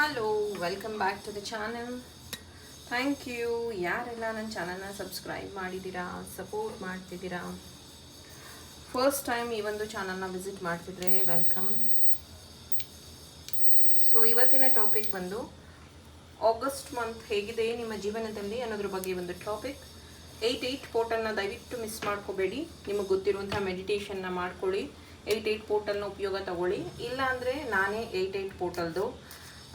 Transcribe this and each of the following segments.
Hello, welcome back to the channel. Thank you ಯಾರೆಲ್ಲ ನನ್ನ ಚಾನಲ್ನ ಸಬ್ಸ್ಕ್ರೈಬ್ ಮಾಡಿದ್ದೀರಾ, ಸಪೋರ್ಟ್ ಮಾಡ್ತಿದ್ದೀರಾ. ಫಸ್ಟ್ ಟೈಮ್ ಈ ಒಂದು ಚಾನಲ್ನ ವಿಸಿಟ್ ಮಾಡ್ತಿದ್ರೆ ವೆಲ್ಕಮ್. ಸೊ ಇವತ್ತಿನ ಟಾಪಿಕ್ ಬಂದು ಆಗಸ್ಟ್ ಮಂತ್ ಹೇಗಿದೆ ನಿಮ್ಮ ಜೀವನದಲ್ಲಿ ಅನ್ನೋದ್ರ ಬಗ್ಗೆ ಒಂದು ಟಾಪಿಕ್. 8 ಪೋರ್ಟಲ್ನ ದಯವಿಟ್ಟು ಮಿಸ್ ಮಾಡ್ಕೋಬೇಡಿ. ನಿಮಗೆ ಗೊತ್ತಿರುವಂಥ ಮೆಡಿಟೇಷನ್ನ ಮಾಡ್ಕೊಳ್ಳಿ. 8 ಪೋರ್ಟಲ್ನ ಉಪಯೋಗ ತಗೊಳ್ಳಿ. ಇಲ್ಲ ಅಂದರೆ ನಾನೇ 8 ಪೋರ್ಟಲ್ದು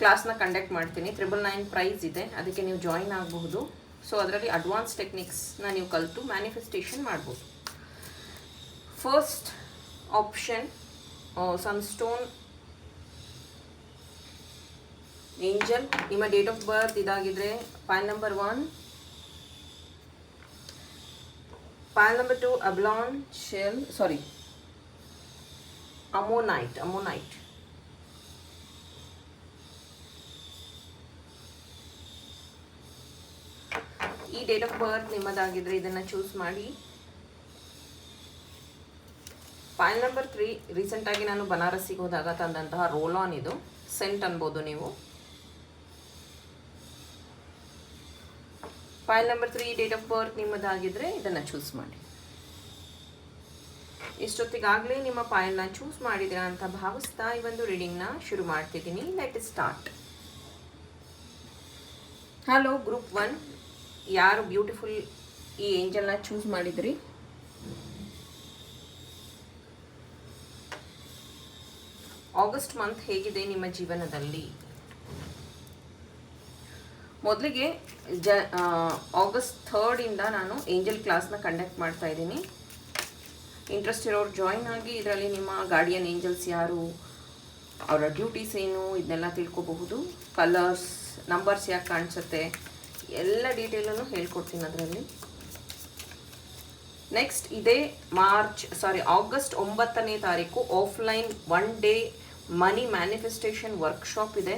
ಕ್ಲಾಸ್ನ ಕಂಡಕ್ಟ್ ಮಾಡ್ತೀನಿ. 999 ಪ್ರೈಸ್ ಇದೆ, ಅದಕ್ಕೆ ನೀವು ಜಾಯಿನ್ ಆಗಬಹುದು. ಸೊ ಅದರಲ್ಲಿ ಅಡ್ವಾನ್ಸ್ ಟೆಕ್ನಿಕ್ಸ್ನ ನೀವು ಕಲಿತು ಮ್ಯಾನಿಫೆಸ್ಟೇಷನ್ ಮಾಡ್ಬೋದು. First option sunstone angel. ನಿಮ್ಮ ಡೇಟ್ ಆಫ್ ಬರ್ತ್ ಇದಾಗಿದ್ರೆ file number 1, file number 2 abalone shell, ammonite. ಈ ಡೇಟ್ ಆಫ್ ಬರ್ತ್ ನಿಮ್ಮದಾಗಿದ್ರೆ ಇದನ್ನು ಚೂಸ್ ಮಾಡಿ. ಫೈಲ್ ನಂಬರ್ 3 ರೀಸೆಂಟಾಗಿ ನಾನು ಬನಾರಸ್ಸಿಗೆ ಹೋದಾಗ ತಂದಂತಹ ರೋಲ್ ಆನ್, ಇದು ಸೆಂಟ್ ಅನ್ಬೋದು ನೀವು. File number 3 date of birth ನಿಮ್ಮದಾಗಿದ್ರೆ ಇದನ್ನು ಚೂಸ್ ಮಾಡಿ. ಇಷ್ಟೊತ್ತಿಗಾಗಲೇ ನಿಮ್ಮ ಫೈಲ್ನ ಚೂಸ್ ಮಾಡಿದ್ದೀರಾ ಅಂತ ಭಾವಿಸ್ತಾ ಈ ಒಂದು ರೀಡಿಂಗ್ನ ಶುರು ಮಾಡ್ತಿದ್ದೀನಿ. Let start. ಹಲೋ ಗ್ರೂಪ್ 1, ಯಾರು ಬ್ಯೂಟಿಫುಲ್ ಈ ಏಂಜಲ್ನ ಚೂಸ್ ಮಾಡಿದ್ರಿ? ಆಗಸ್ಟ್ ಮಂತ್ ಹೇಗಿದೆ ನಿಮ್ಮ ಜೀವನದಲ್ಲಿ? ಮೊದಲಿಗೆ ಆಗಸ್ಟ್ 3 ನಾನು ಏಂಜಲ್ ಕ್ಲಾಸ್ನ ಕಂಡಕ್ಟ್ ಮಾಡ್ತಾ ಇದ್ದೀನಿ. ಇಂಟ್ರೆಸ್ಟ್ ಇರೋರು ಜಾಯಿನ್ ಆಗಿ ಇದರಲ್ಲಿ ನಿಮ್ಮ ಗಾರ್ಡಿಯನ್ ಏಂಜಲ್ಸ್ ಯಾರು, ಅವರ ಡ್ಯೂಟೀಸ್ ಏನು, ಇದನ್ನೆಲ್ಲ ತಿಳ್ಕೊಬಹುದು. ಕಲರ್ಸ್, ನಂಬರ್ಸ್ ಯಾಕೆ ಕಾಣಿಸುತ್ತೆ, ಎಲ್ಲ ಡೀಟೇಲನ್ನು ಹೇಳ್ಕೊಡ್ತೀನಿ ಅದರಲ್ಲಿ. ನೆಕ್ಸ್ಟ್ ಇದೇ ಆಗಸ್ಟ್ 9ನೇ ತಾರೀಕು ಆಫ್ಲೈನ್ 1 ಡೇ ಮನಿ ಮ್ಯಾನಿಫೆಸ್ಟೇಷನ್ ವರ್ಕ್ಶಾಪ್ ಇದೆ.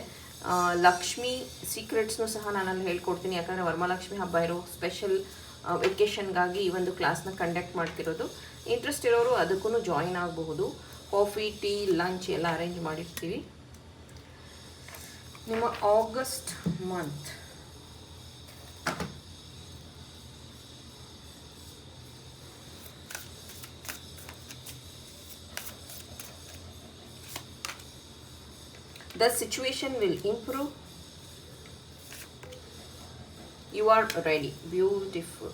ಲಕ್ಷ್ಮಿ ಸೀಕ್ರೆಟ್ಸ್ನು ಸಹ ನಾನಲ್ಲಿ ಹೇಳ್ಕೊಡ್ತೀನಿ. ಯಾಕಂದರೆ ವರಮಹಾಲಕ್ಷ್ಮಿ ಹಬ್ಬ ಇರೋ ಸ್ಪೆಷಲ್ ವೆಕೇಷನ್ಗಾಗಿ ಈ ಒಂದು ಕ್ಲಾಸ್ನ ಕಂಡಕ್ಟ್ ಮಾಡ್ತಿರೋದು. ಇಂಟ್ರೆಸ್ಟ್ ಇರೋರು ಅದಕ್ಕೂ ಜಾಯಿನ್ ಆಗಬಹುದು. ಕಾಫಿ, ಟೀ, ಲಂಚ್ ಎಲ್ಲ ಅರೇಂಜ್ ಮಾಡಿರ್ತೀವಿ. ನಿಮ್ಮ August month the situation will improve. You are ready. Beautiful.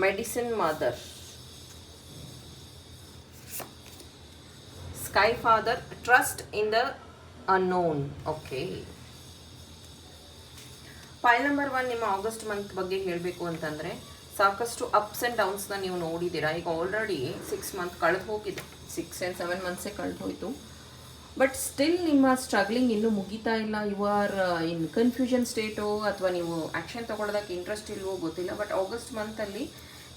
Medicine mother, sky father, trust in the unknown. Okay. File number 1 ನಿಮ್ಮ ಆಗಸ್ಟ್ ಮಂತ್ ಬಗ್ಗೆ ಹೇಳಬೇಕು ಅಂತಂದರೆ ಸಾಕಷ್ಟು ಅಪ್ಸ್ ಆ್ಯಂಡ್ ಡೌನ್ಸ್ನ ನೀವು ನೋಡಿದ್ದೀರಾ. ಈಗ ಆಲ್ರೆಡಿ 6 ಮಂತ್ ಕಳೆದು ಹೋಗಿದೆ, 6 and 7 ಮಂತ್ಸೇ ಕಳೆದು ಹೋಯಿತು. ಬಟ್ ಸ್ಟಿಲ್ ನಿಮ್ಮ ಸ್ಟ್ರಗ್ಲಿಂಗ್ ಇನ್ನೂ ಮುಗಿತಾ ಇಲ್ಲ. ಯು ಆರ್ ಇನ್ ಕನ್ಫ್ಯೂಷನ್ ಸ್ಟೇಟೋ ಅಥವಾ ನೀವು ಆ್ಯಕ್ಷನ್ ತೊಗೊಳೋದಕ್ಕೆ ಇಂಟ್ರೆಸ್ಟ್ ಇಲ್ವೋ ಗೊತ್ತಿಲ್ಲ. ಬಟ್ ಆಗಸ್ಟ್ ಮಂತಲ್ಲಿ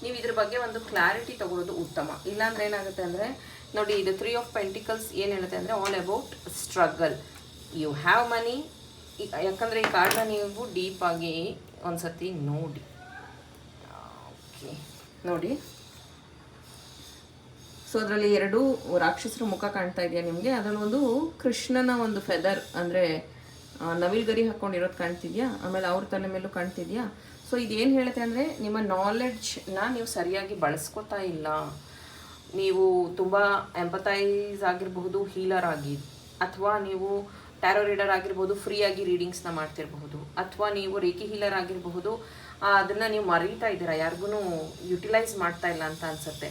ನೀವು ಇದ್ರ ಬಗ್ಗೆ ಒಂದು ಕ್ಲಾರಿಟಿ ತೊಗೊಳೋದು ಉತ್ತಮ. ಇಲ್ಲಾಂದ್ರೆ ಏನಾಗುತ್ತೆ ಅಂದರೆ ನೋಡಿ, ಇದು 3 ಆಫ್ ಪೆಂಟಿಕಲ್ಸ್ ಏನು ಹೇಳುತ್ತೆ ಅಂದರೆ all about struggle. You have money. ಯಾಕಂದರೆ ಈ ಕಾರ್ಡ್ನ ನೀವು ಡೀಪಾಗಿ ಒಂದು ಸತಿ ನೋಡಿ. ನೋಡಿ, ಸೊ ಅದರಲ್ಲಿ 2 ರಾಕ್ಷಸರ ಮುಖ ಕಾಣ್ತಾ ಇದೆಯಾ ನಿಮಗೆ? ಅದರಲ್ಲಿ ಒಂದು ಕೃಷ್ಣನ ಒಂದು ಫೆದರ್ ಅಂದರೆ ನವಿಲ್ಗರಿ ಹಾಕ್ಕೊಂಡಿರೋದು ಕಾಣ್ತಿದ್ಯಾ, ಆಮೇಲೆ ಅವ್ರ ತಲೆ ಮೇಲೂ ಕಾಣ್ತಿದ್ಯಾ. ಸೊ ಇದೇನು ಹೇಳುತ್ತೆ ಅಂದರೆ ನಿಮ್ಮ ನಾಲೆಡ್ಜ್ನ ನೀವು ಸರಿಯಾಗಿ ಬಳಸ್ಕೊತಾ ಇಲ್ಲ. ನೀವು ತುಂಬ ಎಂಪತೈಸ್ ಆಗಿರಬಹುದು ಹೀಲರ್ ಆಗಿ, ಅಥವಾ ನೀವು ಟ್ಯಾರೋ ರೀಡರ್ ಆಗಿರ್ಬೋದು, ಫ್ರೀಯಾಗಿ ರೀಡಿಂಗ್ಸ್ನ ಮಾಡ್ತಿರಬಹುದು, ಅಥವಾ ನೀವು ರೇಖಿ ಹೀಲರ್ ಆಗಿರಬಹುದು. ಅದನ್ನು ನೀವು ಮರೀತಾ ಇದ್ದೀರಾ, ಯಾರಿಗೂ ಯುಟಿಲೈಸ್ ಮಾಡ್ತಾ ಇಲ್ಲ ಅಂತ ಅನಿಸುತ್ತೆ.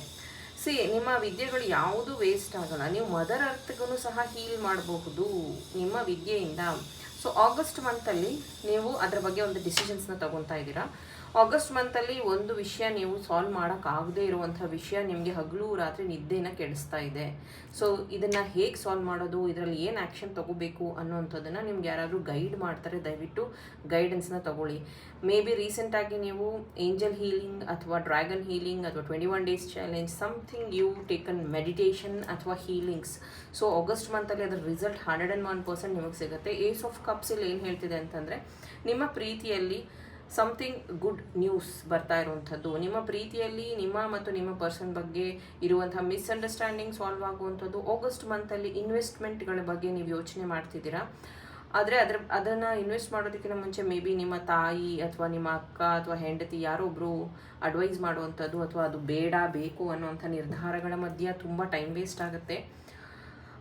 ನಿಮ್ಮ ವಿದ್ಯೆಗಳು ಯಾವುದು ವೇಸ್ಟ್ ಆಗಲ್ಲ. ನೀವು ಮದರ್ ಅರ್ಥಗೂ ಸಹ ಹೀಲ್ ಮಾಡಬಹುದು ನಿಮ್ಮ ವಿದ್ಯೆಯಿಂದ. ಸೊ ಆಗಸ್ಟ್ ಮಂತಲ್ಲಿ ನೀವು ಅದರ ಬಗ್ಗೆ ಒಂದು ಡಿಸಿಷನ್ಸ್ನ ತಗೊತಾ ಇದ್ದೀರಾ. ಆಗಸ್ಟ್ ಮಂತಲ್ಲಿ ಒಂದು ವಿಷಯ ನೀವು ಸಾಲ್ವ್ ಮಾಡೋಕ್ಕಾಗದೇ ಇರುವಂಥ ವಿಷಯ ನಿಮಗೆ ಹಗಲು ರಾತ್ರಿ ನಿದ್ದೆನ ಕೆಡಿಸ್ತಾ ಇದೆ. ಸೊ ಇದನ್ನು ಹೇಗೆ ಸಾಲ್ವ್ ಮಾಡೋದು, ಇದರಲ್ಲಿ ಏನು ಆ್ಯಕ್ಷನ್ ತೊಗೋಬೇಕು ಅನ್ನೋವಂಥದ್ದನ್ನು ನಿಮ್ಗೆ ಯಾರಾದರೂ ಗೈಡ್ ಮಾಡ್ತಾರೆ, ದಯವಿಟ್ಟು ಗೈಡೆನ್ಸ್ನ ತೊಗೊಳ್ಳಿ. ಮೇ ಬಿ ರೀಸೆಂಟಾಗಿ ನೀವು ಏಂಜಲ್ ಹೀಲಿಂಗ್ ಅಥವಾ ಡ್ರ್ಯಾಗನ್ ಹೀಲಿಂಗ್ ಅಥವಾ 21 days challenge something you taken meditation ಅಥವಾ ಹೀಲಿಂಗ್ಸ್. ಸೊ ಆಗಸ್ಟ್ ಮಂತಲ್ಲಿ ಅದರ ರಿಸಲ್ಟ್ 101% ನಿಮಗೆ ಸಿಗುತ್ತೆ. ಏಸ್ ಆಫ್ ಕಪ್ಸ್ ಇಲ್ಲಿ ಏನು ಹೇಳ್ತಿದೆ ಅಂತಂದರೆ ನಿಮ್ಮ ಪ್ರೀತಿಯಲ್ಲಿ ಸಮಥಿಂಗ್ ಗುಡ್ ನ್ಯೂಸ್ ಬರ್ತಾ ಇರುವಂಥದ್ದು, ನಿಮ್ಮ ಪ್ರೀತಿಯಲ್ಲಿ ನಿಮ್ಮ ಮತ್ತು ನಿಮ್ಮ ಪರ್ಸನ್ ಬಗ್ಗೆ ಇರುವಂತಹ ಮಿಸ್ಅಂಡರ್ಸ್ಟ್ಯಾಂಡಿಂಗ್ ಸಾಲ್ವ್ ಆಗುವಂಥದ್ದು. ಆಗಸ್ಟ್ ಮಂತಲ್ಲಿ ಇನ್ವೆಸ್ಟ್ಮೆಂಟ್ಗಳ ಬಗ್ಗೆ ನೀವು ಯೋಚನೆ ಮಾಡ್ತಿದ್ದೀರಾ. ಆದರೆ ಅದನ್ನು ಇನ್ವೆಸ್ಟ್ ಮಾಡೋದಕ್ಕಿಂತ ಮುಂಚೆ ಮೇ ಬಿ ನಿಮ್ಮ ತಾಯಿ ಅಥವಾ ನಿಮ್ಮ ಅಕ್ಕ ಅಥವಾ ಹೆಂಡತಿ ಯಾರೊಬ್ಬರು ಅಡ್ವೈಸ್ ಮಾಡುವಂಥದ್ದು, ಅಥವಾ ಅದು ಬೇಡ ಬೇಕು ಅನ್ನುವಂಥ ನಿರ್ಧಾರಗಳ ಮಧ್ಯೆ ತುಂಬ ಟೈಮ್ ವೇಸ್ಟ್ ಆಗುತ್ತೆ.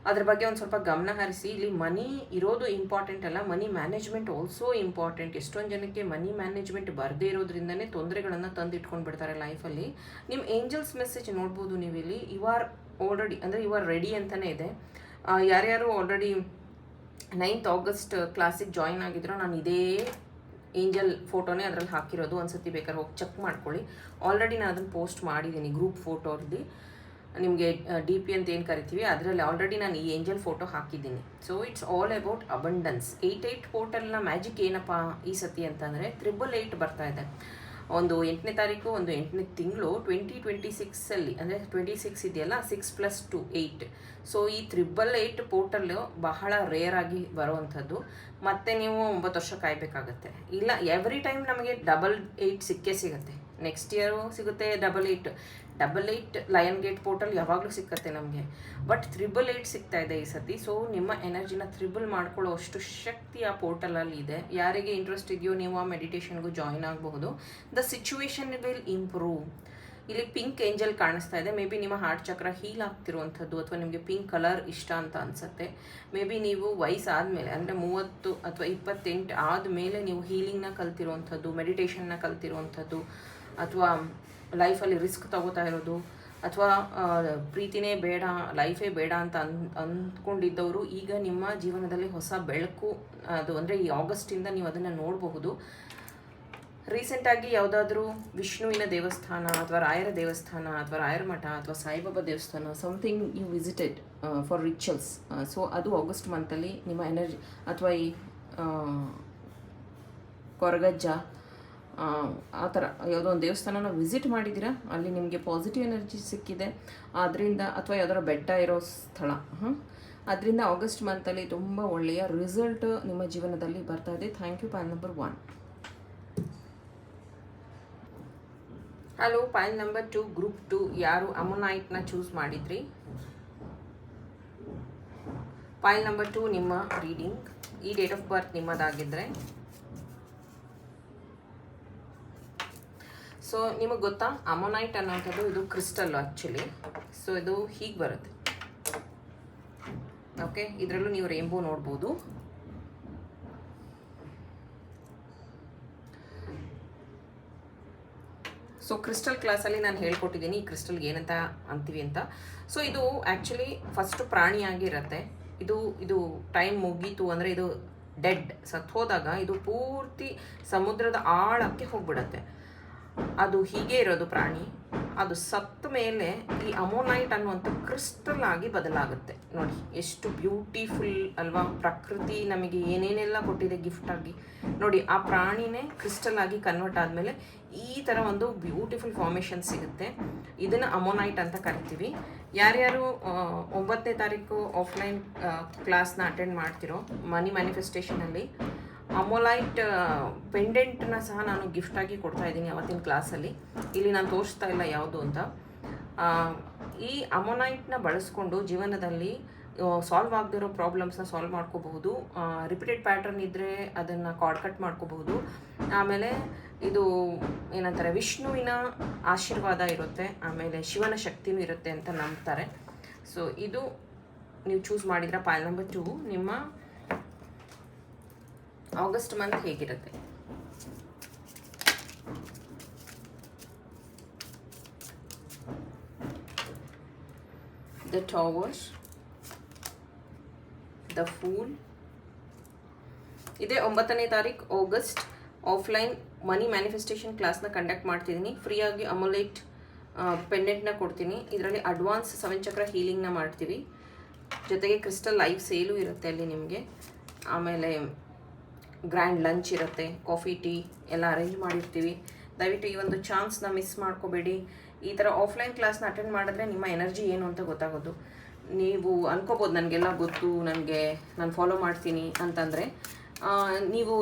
ಅದ್ರ ಬಗ್ಗೆ ಒಂದು ಸ್ವಲ್ಪ ಗಮನ ಹರಿಸಿ. ಇಲ್ಲಿ ಮನಿ ಇರೋದು ಇಂಪಾರ್ಟೆಂಟ್ ಅಲ್ಲ, ಮನಿ ಮ್ಯಾನೇಜ್ಮೆಂಟ್ ಆಲ್ಸೋ ಇಂಪಾರ್ಟೆಂಟ್. ಎಷ್ಟೊಂದು ಜನಕ್ಕೆ ಮನಿ ಮ್ಯಾನೇಜ್ಮೆಂಟ್ ಬರದೇ ಇರೋದ್ರಿಂದನೇ ತೊಂದರೆಗಳನ್ನು ತಂದಿಟ್ಕೊಂಡು ಬಿಡ್ತಾರೆ ಲೈಫಲ್ಲಿ. ನಿಮ್ಮ ಏಂಜಲ್ಸ್ ಮೆಸೇಜ್ ನೋಡ್ಬೋದು ನೀವು ಇಲ್ಲಿ. ಯು ಆರ್ ಆಲ್ರೆಡಿ ಅಂದರೆ ಯು ಆರ್ ರೆಡಿ ಅಂತಲೇ ಇದೆ. ಯಾರ್ಯಾರು ಆಲ್ರೆಡಿ 9th August ಕ್ಲಾಸಿಗೆ ಜಾಯಿನ್ ಆಗಿದ್ರು, ನಾನು ಇದೇ ಏಂಜಲ್ ಫೋಟೋನೇ ಅದರಲ್ಲಿ ಹಾಕಿರೋದು. ಒಂದ್ಸತಿ ಬೇಕಾದ್ರೆ ಹೋಗಿ ಚೆಕ್ ಮಾಡ್ಕೊಳ್ಳಿ. ಆಲ್ರೆಡಿ ನಾನು ಅದನ್ನು ಪೋಸ್ಟ್ ಮಾಡಿದ್ದೀನಿ ಗ್ರೂಪ್ ಫೋಟೋಲ್ಲಿ. ನಿಮಗೆ DP ಅಂತ ಏನು ಕರಿತೀವಿ ಅದರಲ್ಲಿ ಆಲ್ರೆಡಿ ನಾನು ಈ ಏಂಜಲ್ ಫೋಟೋ ಹಾಕಿದ್ದೀನಿ. So it's all about abundance. 88 ಪೋರ್ಟಲ್ನ ಮ್ಯಾಜಿಕ್ ಏನಪ್ಪ ಈ ಸತಿ ಅಂತಂದರೆ 888 ಬರ್ತಾ ಇದೆ. ಒಂದು 8ನೇ ತಾರೀಕು, ಒಂದು 8ನೇ ತಿಂಗಳು 2026 ಅಂದರೆ 26 ಇದೆಯಲ್ಲ, 6 + 2 8. ಸೊ ಈ 888 ಪೋರ್ಟಲ್ಲು ಬಹಳ ರೇರ್ ಆಗಿ ಬರುವಂಥದ್ದು. ಮತ್ತೆ ನೀವು 9 ವರ್ಷ ಕಾಯಬೇಕಾಗತ್ತೆ. ಇಲ್ಲ, ಎವ್ರಿ ಟೈಮ್ ನಮಗೆ 888 ಸಿಕ್ಕೇ ಸಿಗುತ್ತೆ. ನೆಕ್ಸ್ಟ್ ಇಯರು ಸಿಗುತ್ತೆ 88 ಲಯನ್ ಗೇಟ್ ಪೋರ್ಟಲ್ ಯಾವಾಗಲೂ ಸಿಕ್ಕತ್ತೆ ನಮಗೆ. ಬಟ್ 888 ಸಿಗ್ತಾ ಇದೆ ಈ ಸತಿ. ಸೊ ನಿಮ್ಮ ಎನರ್ಜಿನ 3 ಮಾಡ್ಕೊಳ್ಳೋ ಅಷ್ಟು ಶಕ್ತಿ ಆ ಪೋರ್ಟಲಲ್ಲಿ ಇದೆ. ಯಾರಿಗೆ ಇಂಟ್ರೆಸ್ಟ್ ಇದೆಯೋ ನೀವು ಆ ಮೆಡಿಟೇಷನ್ಗೂ ಜಾಯಿನ್ ಆಗಬಹುದು. The situation will improve. ಇಲ್ಲಿ ಪಿಂಕ್ ಏಂಜಲ್ ಕಾಣಿಸ್ತಾ ಇದೆ. ಮೇ ಬಿ ನಿಮ್ಮ ಹಾರ್ಟ್ ಚಕ್ರ ಹೀಲ್ ಆಗ್ತಿರುವಂಥದ್ದು, ಅಥವಾ ನಿಮಗೆ ಪಿಂಕ್ ಕಲರ್ ಇಷ್ಟ ಅಂತ ಅನಿಸುತ್ತೆ. ಮೇ ಬಿ ನೀವು ವಯಸ್ಸಾದಮೇಲೆ ಅಂದರೆ 30 ಅಥವಾ 28 ಆದಮೇಲೆ ನೀವು ಹೀಲಿಂಗ್ನ ಕಲ್ತಿರುವಂಥದ್ದು, ಮೆಡಿಟೇಷನ್ನ ಕಲ್ತಿರುವಂಥದ್ದು, ಅಥವಾ ಲೈಫಲ್ಲಿ ರಿಸ್ಕ್ ತಗೋತಾ ಇರೋದು, ಅಥವಾ ಪ್ರೀತಿನೇ ಬೇಡ, ಲೈಫೇ ಬೇಡ ಅಂತ ಅಂದ್ಕೊಂಡಿದ್ದವರು ಈಗ ನಿಮ್ಮ ಜೀವನದಲ್ಲಿ ಹೊಸ ಬೆಳಕು, ಅದು ಅಂದರೆ ಈ ಆಗಸ್ಟಿಂದ ನೀವು ಅದನ್ನು ನೋಡಬಹುದು. ರೀಸೆಂಟಾಗಿ ಯಾವುದಾದ್ರೂ ವಿಷ್ಣುವಿನ ದೇವಸ್ಥಾನ ಅಥವಾ ರಾಯರ ದೇವಸ್ಥಾನ ಅಥವಾ ರಾಯರ ಮಠ ಅಥವಾ ಸಾಯಿಬಾಬಾ ದೇವಸ್ಥಾನ something you visited for rituals. So ಅದು ಆಗಸ್ಟ್ ಮಂತಲ್ಲಿ ನಿಮ್ಮ ಎನರ್ಜಿ, ಅಥವಾ ಈ ಕೊರಗಜ್ಜ ಆ ಥರ ಯಾವುದೋ ಒಂದು ದೇವಸ್ಥಾನನ ವಿಸಿಟ್ ಮಾಡಿದ್ದೀರಾ, ಅಲ್ಲಿ ನಿಮಗೆ ಪಾಸಿಟಿವ್ ಎನರ್ಜಿ ಸಿಕ್ಕಿದೆ ಅದರಿಂದ, ಅಥವಾ ಯಾವ್ದಾರ ಬೆಟ್ಟ ಇರೋ ಸ್ಥಳ, ಅದರಿಂದ ಆಗಸ್ಟ್ ಮಂತಲ್ಲಿ ತುಂಬ ಒಳ್ಳೆಯ ರಿಸಲ್ಟ್ ನಿಮ್ಮ ಜೀವನದಲ್ಲಿ ಬರ್ತಾ ಇದೆ. Thank you. Pile number 1. Hello, pile number 2 group 2 ಯಾರು ಅಮೋನೈಟ್ನ ಚೂಸ್ ಮಾಡಿದ್ರಿ? ಪಾಯಿಲ್ ನಂಬರ್ 2 ನಿಮ್ಮ ರೀಡಿಂಗ್. ಈ ಡೇಟ್ ಆಫ್ ಬರ್ತ್ ನಿಮ್ಮದಾಗಿದ್ದರೆ ಸೊ ನಿಮಗೆ ಗೊತ್ತಾ, ಅಮೋನೈಟ್ ಅನ್ನೋಂಥದ್ದು ಇದು ಕ್ರಿಸ್ಟಲ್ ಆ್ಯಕ್ಚುಲಿ. ಸೊ ಇದು ಹೀಗೆ ಬರುತ್ತೆ. ಓಕೆ, ಇದರಲ್ಲೂ ನೀವು ರೇನ್ಬೋ ನೋಡ್ಬೋದು. ಸೊ ಕ್ರಿಸ್ಟಲ್ ಕ್ಲಾಸಲ್ಲಿ ನಾನು ಹೇಳ್ಕೊಟ್ಟಿದ್ದೀನಿ ಈ ಕ್ರಿಸ್ಟಲ್ಗೆ ಏನಂತ ಅಂತೀವಿ ಅಂತ. ಸೊ ಇದು ಆ್ಯಕ್ಚುಲಿ ಫಸ್ಟು ಪ್ರಾಣಿಯಾಗಿರುತ್ತೆ. ಇದು ಟೈಮ್ ಮುಗೀತು ಅಂದರೆ ಇದು ಡೆಡ್, ಸತ್ತೋದಾಗ ಇದು ಪೂರ್ತಿ ಸಮುದ್ರದ ಆಳಕ್ಕೆ ಹೋಗ್ಬಿಡತ್ತೆ. ಅದು ಹೀಗೆ ಇರೋದು ಪ್ರಾಣಿ. ಅದು ಸತ್ತ ಮೇಲೆ ಈ ಅಮೋನೈಟ್ ಅನ್ನುವಂಥ ಕ್ರಿಸ್ಟಲ್ ಆಗಿ ಬದಲಾಗುತ್ತೆ. ನೋಡಿ ಎಷ್ಟು ಬ್ಯೂಟಿಫುಲ್ ಅಲ್ವಾ? ಪ್ರಕೃತಿ ನಮಗೆ ಏನೇನೆಲ್ಲ ಕೊಟ್ಟಿದೆ ಗಿಫ್ಟ್ ಆಗಿ. ನೋಡಿ, ಆ ಪ್ರಾಣಿನೇ ಕ್ರಿಸ್ಟಲ್ ಆಗಿ ಕನ್ವರ್ಟ್ ಆದಮೇಲೆ ಈ ಥರ ಒಂದು ಬ್ಯೂಟಿಫುಲ್ ಫಾರ್ಮೇಷನ್ ಸಿಗುತ್ತೆ. ಇದನ್ನು ಅಮೋನೈಟ್ ಅಂತ ಕರಿತೀವಿ. ಯಾರ್ಯಾರು 9ನೇ ತಾರೀಕು ಆಫ್ಲೈನ್ ಕ್ಲಾಸ್ನ ಅಟೆಂಡ್ ಮಾಡ್ತಿರೋ ಮನಿ ಮ್ಯಾನಿಫೆಸ್ಟೇಷನಲ್ಲಿ, ಅಮೋನೈಟ್ ಪೆಂಡೆಂಟ್ನ ಸಹ ನಾನು ಗಿಫ್ಟಾಗಿ ಕೊಡ್ತಾ ಇದ್ದೀನಿ ಅವತ್ತಿನ ಕ್ಲಾಸಲ್ಲಿ. ಇಲ್ಲಿ ನಾನು ತೋರಿಸ್ತಾ ಇಲ್ಲ ಯಾವುದು ಅಂತ. ಈ ಅಮೋನೈಟ್ನ ಬಳಸ್ಕೊಂಡು ಜೀವನದಲ್ಲಿ ಸಾಲ್ವ್ ಆಗದಿರೋ ಪ್ರಾಬ್ಲಮ್ಸ್ನ ಸಾಲ್ವ್ ಮಾಡ್ಕೋಬಹುದು. ರಿಪೀಟೆಡ್ ಪ್ಯಾಟರ್ನ್ ಇದ್ದರೆ ಅದನ್ನು ಕಾರ್ಡ್ ಕಟ್ ಮಾಡ್ಕೋಬಹುದು. ಆಮೇಲೆ ಇದು ಏನಂತಾರೆ, ವಿಷ್ಣುವಿನ ಆಶೀರ್ವಾದ ಇರುತ್ತೆ, ಆಮೇಲೆ ಶಿವನ ಶಕ್ತಿನೂ ಇರುತ್ತೆ ಅಂತ ನಂಬ್ತಾರೆ. ಸೊ ಇದು ನೀವು ಚೂಸ್ ಮಾಡಿದ್ರೆ ಪಾಯಿಲ್ ನಂಬರ್ 2 ನಿಮ್ಮ ಆಗಸ್ಟ್ ಮಂತ್ ಹೇಗಿರುತ್ತೆ? The towers, the pool. ಇದೇ 9ನೇ ತಾರೀಕು ಆಗಸ್ಟ್ ಆಫ್ಲೈನ್ ಮನಿ ಮ್ಯಾನಿಫೆಸ್ಟೇಷನ್ ಕ್ಲಾಸ್ನ ಕಂಡಕ್ಟ್ ಮಾಡ್ತಿದ್ದೀನಿ. ಫ್ರೀಯಾಗಿ ಅಮೋನೈಟ್ ಪೆಂಡೆಂಟ್ನ ಕೊಡ್ತೀನಿ. ಇದರಲ್ಲಿ ಅಡ್ವಾನ್ಸ್ 7 ಚಕ್ರ ಹೀಲಿಂಗ್ನ ಮಾಡ್ತೀವಿ. ಜೊತೆಗೆ ಕ್ರಿಸ್ಟಲ್ ಲೈವ್ ಸೇಲು ಇರುತ್ತೆ ಅಲ್ಲಿ ನಿಮಗೆ. ಆಮೇಲೆ ಗ್ರ್ಯಾಂಡ್ ಲಂಚ್ ಇರುತ್ತೆ, ಕಾಫಿ ಟೀ ಎಲ್ಲ ಅರೇಂಜ್ ಮಾಡಿರ್ತೀವಿ. ದಯವಿಟ್ಟು ಈ ಒಂದು ಚಾನ್ಸ್ನ ಮಿಸ್ ಮಾಡ್ಕೋಬೇಡಿ. ಈ ಥರ ಆಫ್ಲೈನ್ ಕ್ಲಾಸ್ನ ಅಟೆಂಡ್ ಮಾಡಿದ್ರೆ ನಿಮ್ಮ ಎನರ್ಜಿ ಏನು ಅಂತ ಗೊತ್ತಾಗೋದು. ನೀವು ಅನ್ಕೋಬೋದು ನನಗೆಲ್ಲ ಗೊತ್ತು, ನಾನು ಫಾಲೋ ಮಾಡ್ತೀನಿ ಅಂತಂದರೆ ನೀವು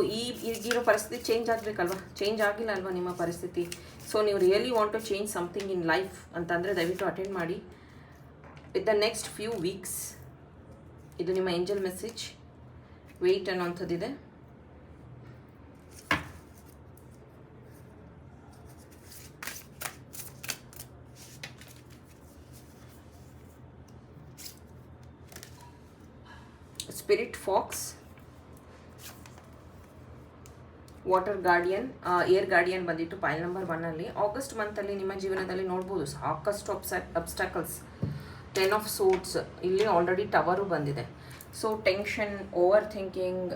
ಈಗಿರೋ ಪರಿಸ್ಥಿತಿ ಚೇಂಜ್ ಆಗಬೇಕಲ್ವ, ಚೇಂಜ್ ಆಗಿಲ್ಲ ಅಲ್ವಾ ನಿಮ್ಮ ಪರಿಸ್ಥಿತಿ. ಸೊ ನೀವು really want to change something in life ಅಂತಂದರೆ ದಯವಿಟ್ಟು ಅಟೆಂಡ್ ಮಾಡಿ with the next few weeks. ಇದು ನಿಮ್ಮ ಏಂಜಲ್ ಮೆಸೇಜ್. ವೆಯ್ಟ್ ಅನ್ನೋಂಥದ್ದಿದೆ. Spirit fox, water guardian, air guardian ಬಂದಿತ್ತು ಪೈಲ್ ನಂಬರ್ 1ಅಲ್ಲಿ. ಆಗಸ್ಟ್ ಮಂತಲ್ಲಿ ನಿಮ್ಮ ಜೀವನದಲ್ಲಿ ನೋಡ್ಬೋದು ಸಾಕಷ್ಟು ಅಬ್ಸ್ಟಾಕಲ್ಸ್. 10 ಆಫ್ ಸೋಟ್ಸ್, ಇಲ್ಲಿ ಆಲ್ರೆಡಿ ಟವರು ಬಂದಿದೆ. ಸೊ ಟೆನ್ಷನ್, ಓವರ್ ಥಿಂಕಿಂಗ್,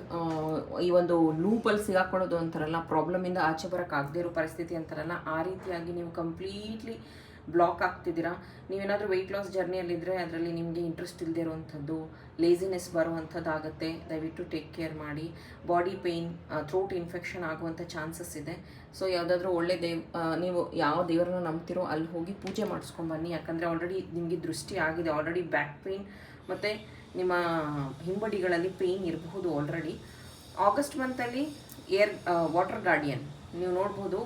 ಈ ಒಂದು ಲೂಪಲ್ಲಿ ಸಿಗಾಕೊಳ್ಳೋದು ಅಂತಾರಲ್ಲ, ಪ್ರಾಬ್ಲಮಿಂದ ಆಚೆ ಬರೋಕ್ಕಾಗದೇ ಇರೋ ಪರಿಸ್ಥಿತಿ ಅಂತಾರಲ್ಲ, ಆ ರೀತಿಯಾಗಿ ನೀವು ಕಂಪ್ಲೀಟ್ಲಿ ಬ್ಲಾಕ್ ಆಗ್ತಿದ್ದೀರಾ. ನೀವೇನಾದರೂ ವೆಯ್ಟ್ ಲಾಸ್ ಜರ್ನಿಯಲ್ಲಿದ್ದರೆ ಅದರಲ್ಲಿ ನಿಮಗೆ ಇಂಟ್ರೆಸ್ಟ್ ಇಲ್ಲದೆ ಇರುವಂಥದ್ದು, ಲೇಸಿನೆಸ್ ಬರುವಂಥದ್ದು ಆಗುತ್ತೆ. ದಯವಿಟ್ಟು ಟೇಕ್ ಕೇರ್ ಮಾಡಿ. ಬಾಡಿ ಪೇಯ್ನ್, ಥ್ರೋಟ್ ಇನ್ಫೆಕ್ಷನ್ ಆಗುವಂಥ ಚಾನ್ಸಸ್ ಇದೆ. ಸೊ ಯಾವುದಾದ್ರೂ ಒಳ್ಳೆ ನೀವು ಯಾವ ದೇವರನ್ನ ನಂಬ್ತಿರೋ ಅಲ್ಲಿ ಹೋಗಿ ಪೂಜೆ ಮಾಡಿಸ್ಕೊಂಬನ್ನಿ. ಯಾಕಂದರೆ ಆಲ್ರೆಡಿ ನಿಮಗೆ ದೃಷ್ಟಿ ಆಗಿದೆ. ಆಲ್ರೆಡಿ ಬ್ಯಾಕ್ ಪೇಯ್ನ್ ಮತ್ತು ನಿಮ್ಮ ಹಿಂಬಡಿಗಳಲ್ಲಿ ಪೇಯ್ನ್ ಇರಬಹುದು ಆಲ್ರೆಡಿ. ಆಗಸ್ಟ್ ಮಂತಲ್ಲಿ ವಾಟರ್ ಗಾರ್ಡಿಯನ್ ನೀವು ನೋಡ್ಬೋದು.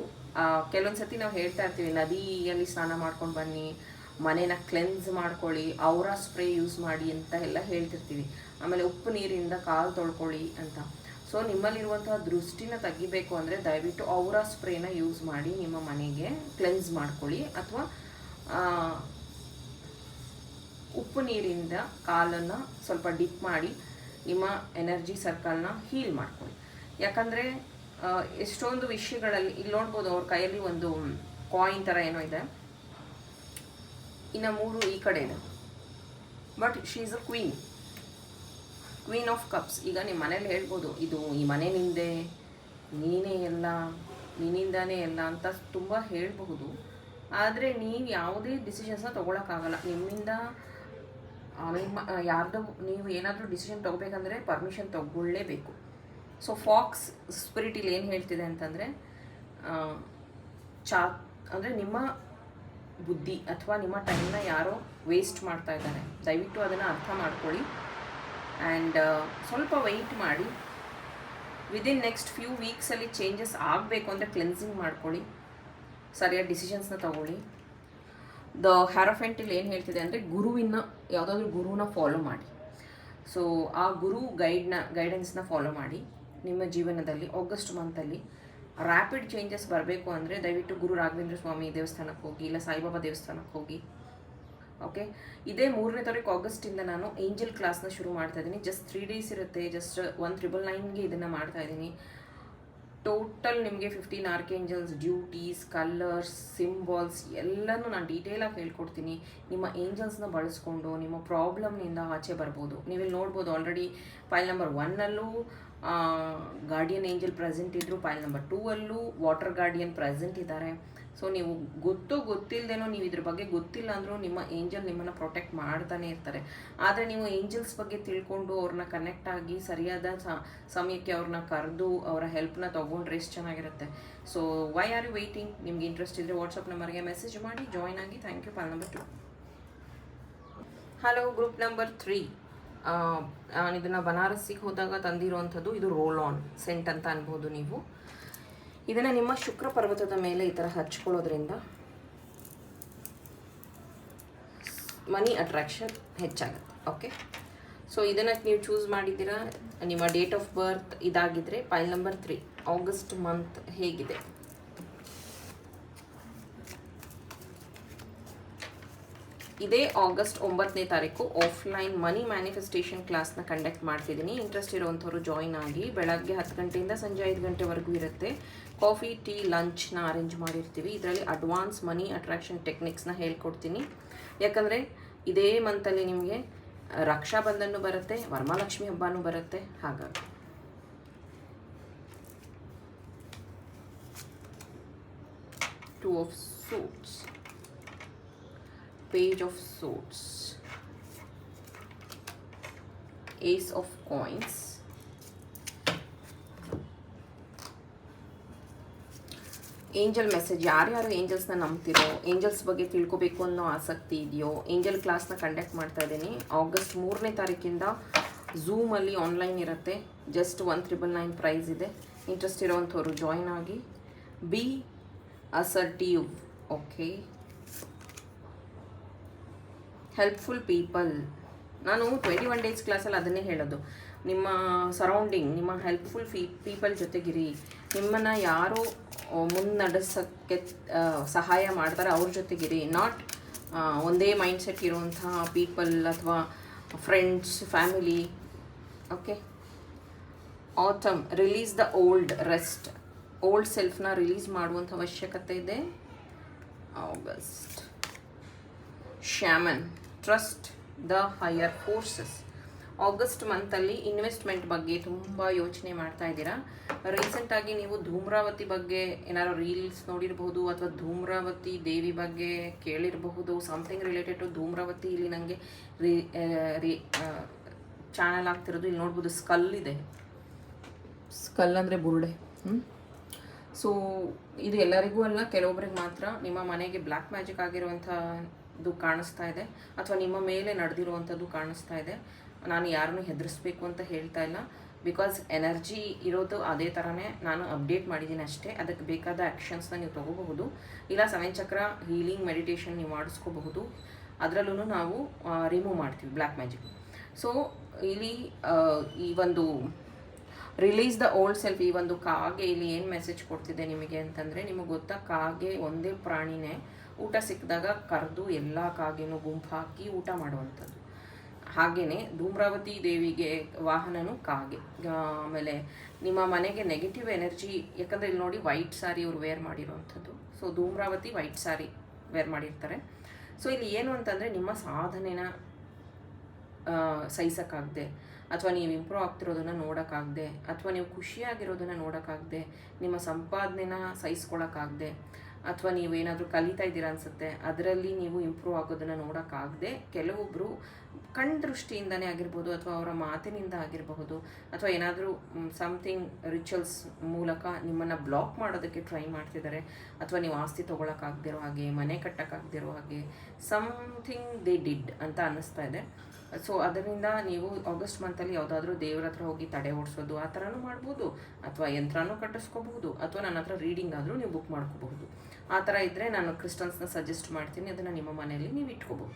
ಕೆಲವೊಂದು ಸತಿ ನಾವು ಹೇಳ್ತಾ ಇರ್ತೀವಿ ನದಿಯಲ್ಲಿ ಸ್ನಾನ ಮಾಡ್ಕೊಂಡು ಬನ್ನಿ, ಮನೇನ ಕ್ಲೆನ್ಸ್ ಮಾಡ್ಕೊಳ್ಳಿ, ಔರಾ ಸ್ಪ್ರೇ ಯೂಸ್ ಮಾಡಿ ಅಂತ ಎಲ್ಲ ಹೇಳ್ತಿರ್ತೀವಿ. ಆಮೇಲೆ ಉಪ್ಪು ನೀರಿಂದ ಕಾಲು ತೊಳ್ಕೊಳ್ಳಿ ಅಂತ. ಸೊ ನಿಮ್ಮಲ್ಲಿರುವಂತಹ ದೃಷ್ಟಿನ ತೆಗಿಬೇಕು ಅಂದರೆ ದಯವಿಟ್ಟು ಔರಾ ಸ್ಪ್ರೇನ ಯೂಸ್ ಮಾಡಿ ನಿಮ್ಮ ಮನೆಗೆ ಕ್ಲೆನ್ಸ್ ಮಾಡ್ಕೊಳ್ಳಿ. ಅಥವಾ ಉಪ್ಪು ನೀರಿಂದ ಕಾಲನ್ನು ಸ್ವಲ್ಪ ಡಿಪ್ ಮಾಡಿ ನಿಮ್ಮ ಎನರ್ಜಿ ಸರ್ಕಲ್ನ ಹೀಲ್ ಮಾಡ್ಕೊಳ್ಳಿ. ಯಾಕಂದರೆ ಎಷ್ಟೊಂದು ವಿಷಯಗಳಲ್ಲಿ ಇಲ್ಲಿ ನೋಡ್ಬೋದು ಅವ್ರ ಕೈಯಲ್ಲಿ ಒಂದು ಕಾಯಿನ್ ಥರ ಏನೋ ಇದೆ, ಇನ್ನು 3 ಈ ಕಡೆ ಇದೆ. But she is a queen of cups. ಈಗ ನಿಮ್ಮ ಮನೇಲಿ ಹೇಳ್ಬೋದು ಇದು ಈ ಮನೆ ನಿಂದೆ, ನೀನೇ ಎಲ್ಲ, ನಿನ್ನಿಂದಾನೇ ಎಲ್ಲ ಅಂತ ತುಂಬ ಹೇಳಬಹುದು. ಆದರೆ ನೀವು ಯಾವುದೇ ಡಿಸಿಷನ್ಸ್ನ ತೊಗೊಳಕ್ಕಾಗಲ್ಲ. ನಿಮ್ಮಿಂದ ಯಾರ್ದು ನೀವು ಏನಾದರೂ ಡಿಸಿಷನ್ ತೊಗೋಬೇಕಂದ್ರೆ ಪರ್ಮಿಷನ್ ತೊಗೊಳ್ಳೇಬೇಕು. ಸೊ ಫಾಕ್ಸ್ ಸ್ಪಿರಿಟ್ ಇಲ್ಲಿ ಏನು ಹೇಳ್ತಿದೆ ಅಂತಂದರೆ ಅಂದರೆ ನಿಮ್ಮ ಬುದ್ಧಿ ಅಥವಾ ನಿಮ್ಮ ಟೈಮ್ನ ಯಾರೋ ವೇಸ್ಟ್ ಮಾಡ್ತಾ ಇದ್ದಾರೆ. ದಯವಿಟ್ಟು ಅದನ್ನು ಅರ್ಥ ಮಾಡ್ಕೊಳ್ಳಿ. ಆ್ಯಂಡ್ ಸ್ವಲ್ಪ ವೆಯ್ಟ್ ಮಾಡಿ. ವಿದಿನ್ ನೆಕ್ಸ್ಟ್ ಫ್ಯೂ ವೀಕ್ಸಲ್ಲಿ ಚೇಂಜಸ್ ಆಗಬೇಕು ಅಂದರೆ ಕ್ಲೆನ್ಸಿಂಗ್ ಮಾಡ್ಕೊಳ್ಳಿ, ಸರಿಯಾದ ಡಿಸಿಷನ್ಸ್ನ ತಗೊಳ್ಳಿ. ದ ಹ್ಯಾರಫೆಂಟ್ ಇಲ್ಲಿ ಏನು ಹೇಳ್ತಿದೆ ಅಂದರೆ ಯಾವುದಾದ್ರೂ ಗುರುನ ಫಾಲೋ ಮಾಡಿ. ಸೊ ಆ ಗುರು ಗೈಡೆನ್ಸ್ನ ಫಾಲೋ ಮಾಡಿ. ನಿಮ್ಮ ಜೀವನದಲ್ಲಿ ಆಗಸ್ಟ್ ಮಂತಲ್ಲಿ ರ್ಯಾಪಿಡ್ ಚೇಂಜಸ್ ಬರಬೇಕು ಅಂದರೆ ದಯವಿಟ್ಟು ಗುರು ರಾಘವೇಂದ್ರ ಸ್ವಾಮಿ ದೇವಸ್ಥಾನಕ್ಕೆ ಹೋಗಿ, ಇಲ್ಲ ಸಾಯಿಬಾಬಾ ದೇವಸ್ಥಾನಕ್ಕೆ ಹೋಗಿ. ಓಕೆ, ಇದೇ 3ನೇ ತಾರೀಕು ಆಗಸ್ಟಿಂದ ನಾನು ಏಂಜಲ್ ಕ್ಲಾಸ್ನ ಶುರು ಮಾಡ್ತಾ ಇದ್ದೀನಿ. ಜಸ್ಟ್ 3 ಡೇಸ್ ಇರುತ್ತೆ. ಜಸ್ಟ್ 1999ಗೆ ಇದನ್ನು ಮಾಡ್ತಾ ಇದ್ದೀನಿ. ಟೋಟಲ್ ನಿಮಗೆ 15 ಆರ್ಕೇಂಜಲ್ಸ್, ಡ್ಯೂಟೀಸ್, ಕಲರ್ಸ್, ಸಿಂಬಾಲ್ಸ್ ಎಲ್ಲನೂ ನಾನು ಡೀಟೇಲಾಗಿ ಹೇಳ್ಕೊಡ್ತೀನಿ. ನಿಮ್ಮ ಏಂಜಲ್ಸ್ನ ಬಳಸ್ಕೊಂಡು ನಿಮ್ಮ ಪ್ರಾಬ್ಲಮ್ನಿಂದ ಆಚೆ ಬರ್ಬೋದು. ನೀವಿಲ್ಲಿ ನೋಡ್ಬೋದು ಆಲ್ರೆಡಿ ಫೈಲ್ ನಂಬರ್ 1ಅಲ್ಲೂ ಗಾರ್ಡಿಯನ್ ಏಂಜಲ್ ಪ್ರೆಸೆಂಟ್ ಇದ್ದರು, ಫೈಲ್ ನಂಬರ್ 2ಅಲ್ಲೂ ವಾಟರ್ ಗಾರ್ಡಿಯನ್ ಪ್ರೆಸೆಂಟ್ ಇದ್ದಾರೆ. ಸೊ ನೀವು ಗೊತ್ತಿಲ್ಲದೇನೋ, ನೀವು ಇದ್ರ ಬಗ್ಗೆ ಗೊತ್ತಿಲ್ಲ ಅಂದರೂ ನಿಮ್ಮ ಏಂಜಲ್ ನಿಮ್ಮನ್ನು ಪ್ರೊಟೆಕ್ಟ್ ಮಾಡ್ತಾನೆ ಇರ್ತಾರೆ. ಆದರೆ ನೀವು ಏಂಜಲ್ಸ್ ಬಗ್ಗೆ ತಿಳ್ಕೊಂಡು ಅವ್ರನ್ನ ಕನೆಕ್ಟ್ ಆಗಿ ಸರಿಯಾದ ಸಮಯಕ್ಕೆ ಅವ್ರನ್ನ ಕರೆದು ಅವರ ಹೆಲ್ಪ್ನ ತೊಗೊಂಡ್ರೆ ಎಷ್ಟು ಚೆನ್ನಾಗಿರುತ್ತೆ. So why are you waiting? ನಿಮ್ಗೆ ಇಂಟ್ರೆಸ್ಟ್ ಇದ್ದರೆ ವಾಟ್ಸಪ್ ನಂಬರ್ಗೆ ಮೆಸೇಜ್ ಮಾಡಿ ಜಾಯ್ನ್ ಆಗಿ. Thank you. Pile number 2. Hello, group number 3. ನಾನು ಇದನ್ನು ಬನಾರಸ್ಸಿಗೆ ಹೋದಾಗ ತಂದಿರುವಂಥದ್ದು. ಇದು ರೋಲ್ ಆನ್ ಸೆಂಟ್ ಅಂತ ಅನ್ಬೋದು ನೀವು. ಇದನ್ನು ನಿಮ್ಮ ಶುಕ್ರ ಪರ್ವತದ ಮೇಲೆ ಈ ಥರ ಹಚ್ಕೊಳ್ಳೋದ್ರಿಂದ ಮನಿ ಅಟ್ರಾಕ್ಷನ್ ಹೆಚ್ಚಾಗುತ್ತೆ. ಓಕೆ, ಸೊ ಇದನ್ನು ನೀವು ಚೂಸ್ ಮಾಡಿದ್ದೀರಾ. ನಿಮ್ಮ ಡೇಟ್ ಆಫ್ ಬರ್ತ್ ಇದಾಗಿದ್ದರೆ ಫೈಲ್ ನಂಬರ್ 3 ಆಗಸ್ಟ್ ಮಂತ್ ಹೇಗಿದೆ? ಇದೇ ಆಗಸ್ಟ್ 9ನೇ ತಾರೀಕು ಆಫ್ಲೈನ್ ಮನಿ ಮ್ಯಾನಿಫೆಸ್ಟೇಷನ್ ಕ್ಲಾಸ್ನ ಕಂಡಕ್ಟ್ ಮಾಡ್ತಿದ್ದೀನಿ. ಇಂಟ್ರೆಸ್ಟ್ ಇರೋವಂಥವ್ರು ಜಾಯ್ನ್ ಆಗಿ. ಬೆಳಗ್ಗೆ 10 ಗಂಟೆಯಿಂದ ಸಂಜೆ 5 ಗಂಟೆವರೆಗೂ ಇರುತ್ತೆ. ಕಾಫಿ, ಟೀ, ಲಂಚ್ನ ಅರೇಂಜ್ ಮಾಡಿರ್ತೀವಿ. ಇದರಲ್ಲಿ ಅಡ್ವಾನ್ಸ್ ಮನಿ ಅಟ್ರಾಕ್ಷನ್ ಟೆಕ್ನಿಕ್ಸ್ನ ಹೇಳ್ಕೊಡ್ತೀನಿ. ಯಾಕಂದರೆ ಇದೇ ಮಂತಲ್ಲಿ ನಿಮಗೆ ರಕ್ಷಾಬಂಧನೂ ಬರುತ್ತೆ, ವರಮಹಾಲಕ್ಷ್ಮಿ ಹಬ್ಬನೂ ಬರುತ್ತೆ. ಹಾಗಾಗಿ Two of Swords, Page of Swords, Ace of Coins, angel message. ಯಾರ್ಯಾರು ಏಂಜಲ್ಸ್ನ ನಂಬ್ತಿರೋ, ಏಂಜಲ್ಸ್ ಬಗ್ಗೆ ತಿಳ್ಕೊಬೇಕು ಅನ್ನೋ ಆಸಕ್ತಿ ಇದೆಯೋ, ಏಂಜಲ್ ಕ್ಲಾಸ್ನ ಕಂಡಕ್ಟ್ ಮಾಡ್ತಾ ಇದ್ದೀನಿ. ಆಗಸ್ಟ್ 3ನೇ ತಾರೀಕಿಂದ ಝೂಮಲ್ಲಿ ಆನ್ಲೈನ್ ಇರುತ್ತೆ, ಜಸ್ಟ್ 1,999 ಪ್ರೈಸ್ ಇದೆ. ಇಂಟ್ರೆಸ್ಟ್ ಇರೋವಂಥವ್ರು ಜಾಯಿನ್ ಆಗಿ. B assertive. Okay, helpful people. ನಾನು 21 ಡೇಸ್ ಕ್ಲಾಸಲ್ಲಿ ಅದನ್ನೇ ಹೇಳೋದು, ನಿಮ್ಮ ಸರೌಂಡಿಂಗ್, ನಿಮ್ಮ ಹೆಲ್ಪ್ಫುಲ್ ಪೀಪಲ್ ಜೊತೆಗಿರಿ. ನಿಮ್ಮನ್ನು ಯಾರು ಮುನ್ನಡೆಸೋಕ್ಕೆ ಸಹಾಯ ಮಾಡ್ತಾರೆ ಅವ್ರ ಜೊತೆಗಿರಿ. ನಾಟ್ ಒಂದೇ ಮೈಂಡ್ಸೆಟ್ ಇರುವಂಥ ಪೀಪಲ್ ಅಥವಾ friends, family. Okay. Autumn, release the old, rest. Old ಸೆಲ್ಫ್ನ ರಿಲೀಸ್ ಮಾಡುವಂಥ ಅವಶ್ಯಕತೆ ಇದೆ. August. Shaman, trust the higher forces. August ಮಂತಲ್ಲಿ ಇನ್ವೆಸ್ಟ್ಮೆಂಟ್ ಬಗ್ಗೆ ತುಂಬ ಯೋಚನೆ ಮಾಡ್ತಾ ಇದ್ದೀರಾ. ರೀಸೆಂಟಾಗಿ ನೀವು ಧೂಮ್ರಾವತಿ ಬಗ್ಗೆ ಏನಾದ್ರು ರೀಲ್ಸ್ ನೋಡಿರಬಹುದು, ಅಥವಾ ಧೂಮ್ರಾವತಿ ದೇವಿ ಬಗ್ಗೆ ಕೇಳಿರಬಹುದು. Something related to Dhumravati. ಇಲ್ಲಿ ನನಗೆ ಚಾನಲ್ ಆಗ್ತಿರೋದು ಇಲ್ಲಿ ನೋಡ್ಬೋದು. ಸ್ಕಲ್ ಇದೆ. ಸ್ಕಲ್ ಅಂದರೆ ಬುರುಡೆ. ಸೊ ಇದು ಎಲ್ಲರಿಗೂ ಅಲ್ಲ, ಕೆಲವೊಬ್ಬರಿಗೆ ಮಾತ್ರ. ನಿಮ್ಮ ಮನೆಗೆ ಬ್ಲ್ಯಾಕ್ ಮ್ಯಾಜಿಕ್ ಆಗಿರುವಂಥದ್ದು ಕಾಣಿಸ್ತಾ ಇದೆ, ಅಥವಾ ನಿಮ್ಮ ಮೇಲೆ ನಡೆದಿರುವಂಥದ್ದು ಕಾಣಿಸ್ತಾ ಇದೆ. ನಾನು ಯಾರನ್ನೂ ಹೆದರಿಸ್ಬೇಕು ಅಂತ ಹೇಳ್ತಾ ಇಲ್ಲ, ಬಿಕಾಸ್ ಎನರ್ಜಿ ಇರೋದು ಅದೇ ಥರನೇ ನಾನು ಅಪ್ಡೇಟ್ ಮಾಡಿದ್ದೀನಿ ಅಷ್ಟೇ. ಅದಕ್ಕೆ ಬೇಕಾದ ಆ್ಯಕ್ಷನ್ಸ್ನ ನೀವು ತೊಗೋಬಹುದು. ಇಲ್ಲ 7 ಚಕ್ರ ಹೀಲಿಂಗ್ ಮೆಡಿಟೇಷನ್ ನೀವು ಮಾಡಿಸ್ಕೋಬಹುದು. ಅದರಲ್ಲೂ ನಾವು ರಿಮೂವ್ ಮಾಡ್ತೀವಿ ಬ್ಲ್ಯಾಕ್ ಮ್ಯಾಜಿಕ್. ಸೊ ಇಲ್ಲಿ ಈ ಒಂದು ರಿಲೀಸ್ ದ ಓಲ್ಡ್ ಸೆಲ್ಫ್, ಈ ಒಂದು ಕಾಗೆ ಇಲ್ಲಿ ಏನು ಮೆಸೇಜ್ ಕೊಡ್ತಿದೆ ನಿಮಗೆ ಅಂತಂದರೆ, ನಿಮಗೆ ಗೊತ್ತಾ, ಕಾಗೆ ಒಂದೇ ಪ್ರಾಣಿನೇ ಊಟ ಸಿಕ್ಕಿದಾಗ ಕರೆದು ಎಲ್ಲ ಕಾಗೆನೂ ಗುಂಪು ಹಾಕಿ ಊಟ ಮಾಡುವಂಥದ್ದು. ಹಾಗೆಯೇ ಧೂಮ್ರಾವತಿ ದೇವಿಗೆ ವಾಹನನೂ ಕಾಗೆ. ಆಮೇಲೆ ನಿಮ್ಮ ಮನೆಗೆ ನೆಗೆಟಿವ್ ಎನರ್ಜಿ, ಯಾಕಂದರೆ ಇಲ್ಲಿ ನೋಡಿ ವೈಟ್ ಸಾರಿ ಇವ್ರು ವೇರ್ ಮಾಡಿರೋವಂಥದ್ದು. ಸೊ ಧೂಮ್ರಾವತಿ ವೈಟ್ ಸಾರಿ ವೇರ್ ಮಾಡಿರ್ತಾರೆ. ಸೊ ಇಲ್ಲಿ ಏನು ಅಂತಂದರೆ, ನಿಮ್ಮ ಸಾಧನೆನ ಸಹಿಸೋಕ್ಕಾಗದೆ, ಅಥವಾ ನೀವು ಇಂಪ್ರೂವ್ ಆಗ್ತಿರೋದನ್ನು ನೋಡೋಕ್ಕಾಗದೆ, ಅಥವಾ ನೀವು ಖುಷಿಯಾಗಿರೋದನ್ನು ನೋಡೋಕ್ಕಾಗದೆ, ನಿಮ್ಮ ಸಂಪಾದನೆನ ಸಹಿಸ್ಕೊಳಕ್ಕಾಗದೆ, ಅಥವಾ ನೀವೇನಾದರೂ ಕಲಿತಾ ಇದ್ದೀರಾ ಅನಿಸುತ್ತೆ, ಅದರಲ್ಲಿ ನೀವು ಇಂಪ್ರೂವ್ ಆಗೋದನ್ನು ನೋಡೋಕ್ಕಾಗದೆ, ಕೆಲವೊಬ್ಬರು ಕಣ್ ದೃಷ್ಟಿಯಿಂದನೇ ಆಗಿರ್ಬೋದು, ಅಥವಾ ಅವರ ಮಾತಿನಿಂದ ಆಗಿರಬಹುದು, ಅಥವಾ ಏನಾದರೂ ಸಮಥಿಂಗ್ ರಿಚುವಲ್ಸ್ ಮೂಲಕ ನಿಮ್ಮನ್ನು ಬ್ಲಾಕ್ ಮಾಡೋದಕ್ಕೆ ಟ್ರೈ ಮಾಡ್ತಿದ್ದಾರೆ. ಅಥವಾ ನೀವು ಆಸ್ತಿ ತೊಗೊಳಕ್ಕಾಗದಿರೋ ಹಾಗೆ, ಮನೆ ಕಟ್ಟೋಕ್ಕಾಗದಿರೋ ಹಾಗೆ, ಸಮಥಿಂಗ್ ದೇ ಡಿಡ್ ಅಂತ ಅನ್ನಿಸ್ತಾ ಇದೆ. ಸೊ ಅದರಿಂದ ನೀವು ಆಗಸ್ಟ್ ಮಂತಲ್ಲಿ ಯಾವುದಾದ್ರೂ ದೇವ್ರ ಹತ್ರ ಹೋಗಿ ತಡೆ ಓಡಿಸೋದು ಆ ಥರನೂ ಮಾಡ್ಬೋದು, ಅಥವಾ ಯಂತ್ರನೂ ಕಟ್ಟಿಸ್ಕೋಬಹುದು, ಅಥವಾ ನನ್ನ ಹತ್ರ ರೀಡಿಂಗ್ ಆದರೂ ನೀವು ಬುಕ್ ಮಾಡ್ಕೋಬಹುದು. ಆ ಥರ ಇದ್ದರೆ ನಾನು ಕ್ರಿಸ್ಟಲ್ಸ್ನ ಸಜೆಸ್ಟ್ ಮಾಡ್ತೀನಿ, ಅದನ್ನು ನಿಮ್ಮ ಮನೆಯಲ್ಲಿ ನೀವು ಇಟ್ಕೋಬಹುದು.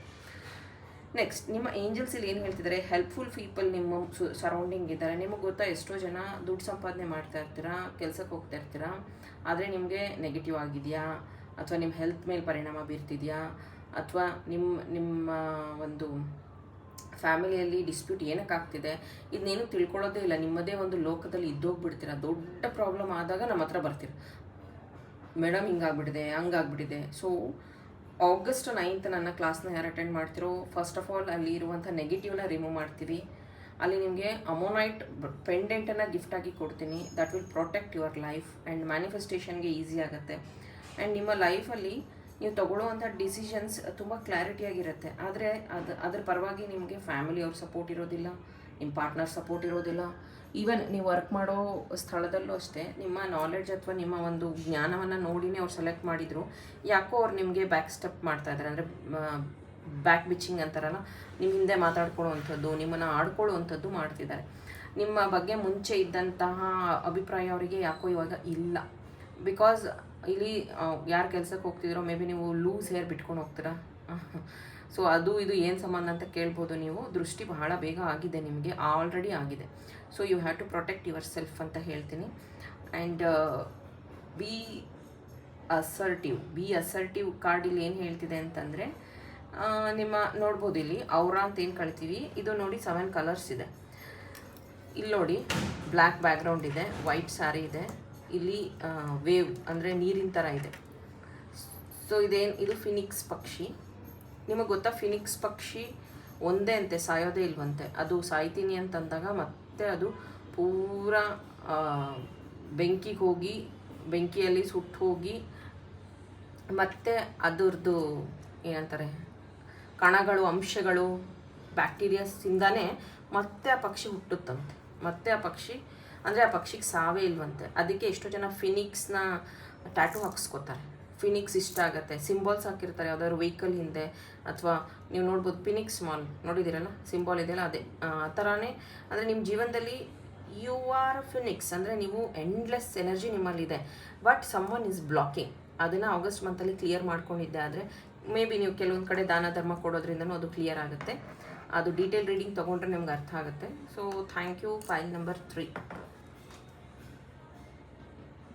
ನೆಕ್ಸ್ಟ್, ನಿಮ್ಮ ಏಂಜಲ್ಸ್ ಇಲ್ಲಿ ಏನು ಹೇಳ್ತಿದ್ದಾರೆ, ಹೆಲ್ಪ್ಫುಲ್ ಪೀಪಲ್ ನಿಮ್ಮ ಸರೌಂಡಿಂಗ್ ಇದ್ದಾರೆ. ನಿಮಗೆ ಗೊತ್ತಾ, ಎಷ್ಟೋ ಜನ ದುಡ್ಡು ಸಂಪಾದನೆ ಮಾಡ್ತಾ ಇರ್ತೀರಾ, ಕೆಲಸಕ್ಕೆ ಹೋಗ್ತಾ ಇರ್ತೀರಾ, ಆದರೆ ನಿಮಗೆ ನೆಗೆಟಿವ್ ಆಗಿದೆಯಾ, ಅಥವಾ ನಿಮ್ಮ ಹೆಲ್ತ್ ಮೇಲೆ ಪರಿಣಾಮ ಬೀರ್ತಿದೆಯಾ, ಅಥವಾ ನಿಮ್ಮ ಒಂದು ಫ್ಯಾಮಿಲಿಯಲ್ಲಿ ಡಿಸ್ಪ್ಯೂಟ್ ಏನಕ್ಕಾಗ್ತಿದೆ, ಇದನ್ನೇನು ತಿಳ್ಕೊಳ್ಳೋದೇ ಇಲ್ಲ. ನಿಮ್ಮದೇ ಒಂದು ಲೋಕದಲ್ಲಿ ಇದ್ದೋಗ್ಬಿಡ್ತೀರ. ದೊಡ್ಡ ಪ್ರಾಬ್ಲಮ್ ಆದಾಗ ನಮ್ಮ ಹತ್ರ ಬರ್ತೀರ, ಮೇಡಮ್ ಹಿಂಗಾಗ್ಬಿಟ್ಟಿದೆ, ಹಂಗಾಗ್ಬಿಟ್ಟಿದೆ. ಸೊ ಆಗಸ್ಟ್ 9th ನನ್ನ ಕ್ಲಾಸ್ನ ಯಾರು ಅಟೆಂಡ್ ಮಾಡ್ತಿರೋ, ಫಸ್ಟ್ ಆಫ್ ಆಲ್ ಅಲ್ಲಿ ಇರುವಂಥ ನೆಗೆಟಿವ್ನ ರಿಮೂವ್ ಮಾಡ್ತೀವಿ. ಅಲ್ಲಿ ನಿಮಗೆ ಅಮೋನೈಟ್ ಪೆಂಡೆಂಟನ್ನು ಗಿಫ್ಟಾಗಿ ಕೊಡ್ತೀನಿ. That will protect your life and ಮ್ಯಾನಿಫೆಸ್ಟೇಷನ್ಗೆ ಈಸಿ ಆಗುತ್ತೆ. ಆ್ಯಂಡ್ ನಿಮ್ಮ ಲೈಫಲ್ಲಿ ನೀವು ತೊಗೊಳ್ಳೋವಂಥ ಡಿಸಿಷನ್ಸ್ ತುಂಬ ಕ್ಲಾರಿಟಿಯಾಗಿರುತ್ತೆ. ಆದರೆ ಅದ್ರ ಪರವಾಗಿ ನಿಮಗೆ ಫ್ಯಾಮಿಲಿಯವ್ರ ಸಪೋರ್ಟ್ ಇರೋದಿಲ್ಲ, ನಿಮ್ಮ ಪಾರ್ಟ್ನರ್ ಸಪೋರ್ಟ್ ಇರೋದಿಲ್ಲ. ಈವನ್ ನೀವು ವರ್ಕ್ ಮಾಡೋ ಸ್ಥಳದಲ್ಲೂ ಅಷ್ಟೇ, ನಿಮ್ಮ ನಾಲೆಡ್ಜ್ ಅಥವಾ ನಿಮ್ಮ ಒಂದು ಜ್ಞಾನವನ್ನು ನೋಡಿನೇ ಅವ್ರು ಸೆಲೆಕ್ಟ್ ಮಾಡಿದರು, ಯಾಕೋ ಅವ್ರು ನಿಮಗೆ ಬ್ಯಾಕ್ ಸ್ಟೆಪ್ ಮಾಡ್ತಾ ಇದ್ದಾರೆ. ಅಂದರೆ ಬ್ಯಾಕ್ ಬಿಚ್ಚಿಂಗ್ ಅಂತಾರಲ್ಲ, ನಿಮ್ಮ ಹಿಂದೆ ಮಾತಾಡ್ಕೊಳ್ಳುವಂಥದ್ದು, ನಿಮ್ಮನ್ನು ಆಡ್ಕೊಳ್ಳುವಂಥದ್ದು ಮಾಡ್ತಿದ್ದಾರೆ. ನಿಮ್ಮ ಬಗ್ಗೆ ಮುಂಚೆ ಇದ್ದಂತಹ ಅಭಿಪ್ರಾಯ ಅವರಿಗೆ ಯಾಕೋ ಇವಾಗ ಇಲ್ಲ. ಬಿಕಾಸ್ ಇಲ್ಲಿ ಯಾರು ಕೆಲಸಕ್ಕೆ ಹೋಗ್ತಿದ್ದೀರೋ, ಮೇ ಬಿ ನೀವು ಲೂಸ್ ಹೇರ್ ಬಿಟ್ಕೊಂಡು ಹೋಗ್ತೀರಾ. ಸೊ ಅದು ಇದು ಏನು ಸಂಬಂಧ ಅಂತ ಕೇಳ್ಬೋದು ನೀವು. ದೃಷ್ಟಿ ಬಹಳ ಬೇಗ ಆಗಿದೆ ನಿಮಗೆ, ಆಲ್ರೆಡಿ ಆಗಿದೆ. So you have to protect yourself ಅಂತ ಹೇಳ್ತೀನಿ. ಆ್ಯಂಡ್ ಬಿ ಅಸರ್ಟಿವ್ ಕಾರ್ಡ್ ಇಲ್ಲಿ ಏನು ಹೇಳ್ತಿದೆ ಅಂತಂದರೆ, ನಿಮ್ಮ ನೋಡ್ಬೋದು ಇಲ್ಲಿ ಔರಾ ಅಂತ ಏನು ಕಳಿತೀವಿ, ಇದು ನೋಡಿ 7 ಕಲರ್ಸ್ ಇದೆ. ಇಲ್ಲಿ ನೋಡಿ ಬ್ಲ್ಯಾಕ್ ಬ್ಯಾಕ್ಗ್ರೌಂಡ್ ಇದೆ, ವೈಟ್ ಸ್ಯಾರಿ ಇದೆ, ಇಲ್ಲಿ ವೇವ್ ಅಂದರೆ ನೀರಿನ ಥರ ಇದೆ. ಸೊ ಇದು ಫಿನಿಕ್ಸ್ ಪಕ್ಷಿ. ನಿಮಗೆ ಗೊತ್ತಾ, ಫಿನಿಕ್ಸ್ ಪಕ್ಷಿ ಒಂದೇ ಅಂತೆ, ಸಾಯೋದೇ ಇಲ್ವಂತೆ. ಅದು ಸಾಯ್ತೀನಿ ಅಂತಂದಾಗ ಮತ್ತೆ ಅದು ಪೂರ ಬೆಂಕಿಗೆ ಹೋಗಿ, ಬೆಂಕಿಯಲ್ಲಿ ಸುಟ್ಟು ಹೋಗಿ, ಮತ್ತು ಅದರದ್ದು ಏನಂತಾರೆ ಕಣಗಳು, ಅಂಶಗಳು, ಬ್ಯಾಕ್ಟೀರಿಯಾಸಿಂದಾನೇ ಮತ್ತೆ ಆ ಪಕ್ಷಿ ಹುಟ್ಟುತ್ತಂತೆ. ಮತ್ತೆ ಆ ಪಕ್ಷಿ ಅಂದರೆ ಆ ಪಕ್ಷಿಗೆ ಸಾವೇ ಇಲ್ವಂತೆ. ಅದಕ್ಕೆ ಎಷ್ಟೋ ಜನ ಫಿನಿಕ್ಸ್ನ ಟ್ಯಾಟೂ ಹಾಕ್ಸ್ಕೊತಾರೆ. ಫಿನಿಕ್ಸ್ ಇಷ್ಟ ಆಗುತ್ತೆ, ಸಿಂಬಾಲ್ಸ್ ಹಾಕಿರ್ತಾರೆ ಯಾವ್ದಾದ್ರು ವೆಹಿಕಲ್ ಹಿಂದೆ, ಅಥವಾ ನೀವು ನೋಡ್ಬೋದು ಫಿನಿಕ್ಸ್ ಮಾಲ್ ನೋಡಿದ್ದೀರಲ್ಲ, ಸಿಂಬಾಲ್ ಇದೆಯಲ್ಲ ಅದೇ ಆ ಥರನೇ. ಅಂದರೆ ನಿಮ್ಮ ಜೀವನದಲ್ಲಿ ಯು ಆರ್ ಫಿನಿಕ್ಸ್, ಅಂದರೆ ನೀವು ಎಂಡ್ಲೆಸ್ ಎನರ್ಜಿ ನಿಮ್ಮಲ್ಲಿದೆ, but someone is blocking. ಅದನ್ನು ಆಗಸ್ಟ್ ಮಂತಲ್ಲಿ ಕ್ಲಿಯರ್ ಮಾಡ್ಕೊಂಡಿದ್ದೆ ಆದರೆ ಮೇ ಬಿ ನೀವು ಕೆಲವೊಂದು ಕಡೆ ದಾನ ಧರ್ಮ ಕೊಡೋದ್ರಿಂದನೂ ಅದು ಕ್ಲಿಯರ್ ಆಗುತ್ತೆ. ಅದು ಡೀಟೇಲ್ ರೀಡಿಂಗ್ ತೊಗೊಂಡ್ರೆ ನಿಮ್ಗೆ ಅರ್ಥ ಆಗುತ್ತೆ. So thank you. Pile number 3.